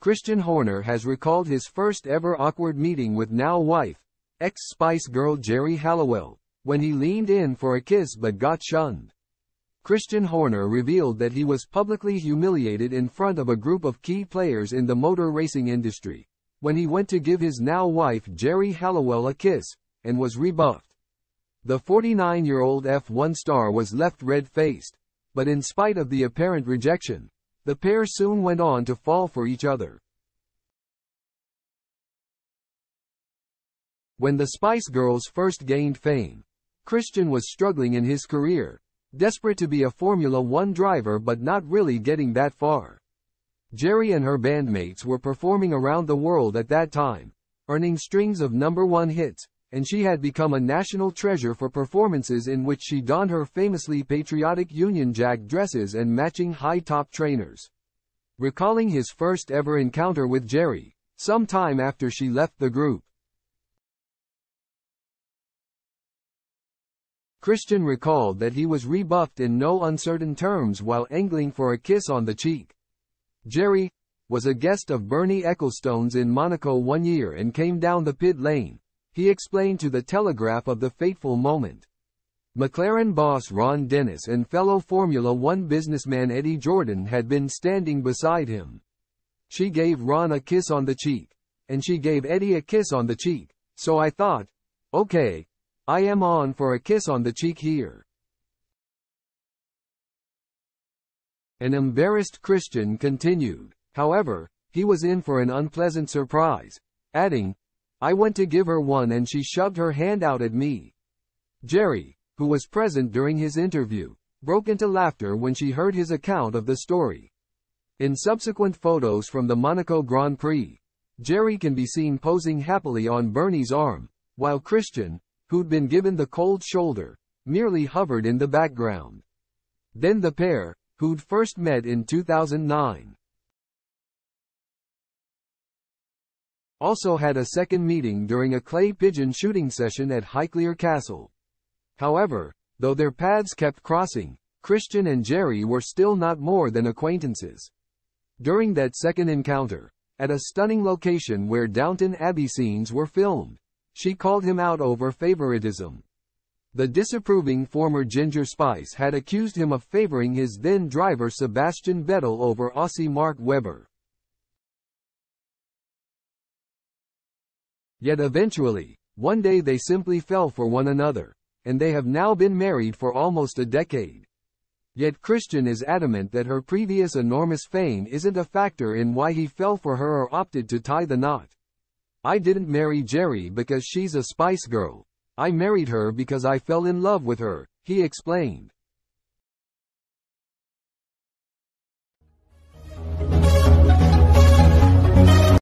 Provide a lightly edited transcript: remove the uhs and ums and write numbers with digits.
Christian Horner has recalled his first ever awkward meeting with now-wife, ex-Spice Girl Geri Halliwell, when he leaned in for a kiss but got shunned. Christian Horner revealed that he was publicly humiliated in front of a group of key players in the motor racing industry, when he went to give his now-wife Geri Halliwell a kiss, and was rebuffed. The 49-year-old F1 star was left red-faced, but in spite of the apparent rejection, the pair soon went on to fall for each other. When the Spice Girls first gained fame, Christian was struggling in his career, desperate to be a Formula One driver but not really getting that far. Geri and her bandmates were performing around the world at that time, earning strings of #1 hits, and she had become a national treasure for performances in which she donned her famously patriotic Union Jack dresses and matching high-top trainers. Recalling his first ever encounter with Geri, some time after she left the group, Christian recalled that he was rebuffed in no uncertain terms while angling for a kiss on the cheek. Geri was a guest of Bernie Ecclestone's in Monaco one year and came down the pit lane, he explained to The Telegraph of the fateful moment. McLaren boss Ron Dennis and fellow Formula One businessman Eddie Jordan had been standing beside him. She gave Ron a kiss on the cheek, and she gave Eddie a kiss on the cheek, so I thought, okay, I am on for a kiss on the cheek here. An embarrassed Christian continued. However, he was in for an unpleasant surprise, adding, I went to give her one and she shoved her hand out at me. Geri, who was present during his interview, broke into laughter when she heard his account of the story. In subsequent photos from the Monaco Grand Prix, Geri can be seen posing happily on Bernie's arm, while Christian, who'd been given the cold shoulder, merely hovered in the background. Then the pair, who'd first met in 2009, also had a second meeting during a clay pigeon shooting session at Highclere Castle. However, though their paths kept crossing, Christian and Geri were still not more than acquaintances. During that second encounter, at a stunning location where Downton Abbey scenes were filmed, she called him out over favoritism. The disapproving former Ginger Spice had accused him of favoring his then driver Sebastian Vettel over Aussie Mark Webber. Yet eventually, one day they simply fell for one another, and they have now been married for almost a decade. Yet Christian is adamant that her previous enormous fame isn't a factor in why he fell for her or opted to tie the knot. I didn't marry Geri because she's a Spice Girl. I married her because I fell in love with her, he explained.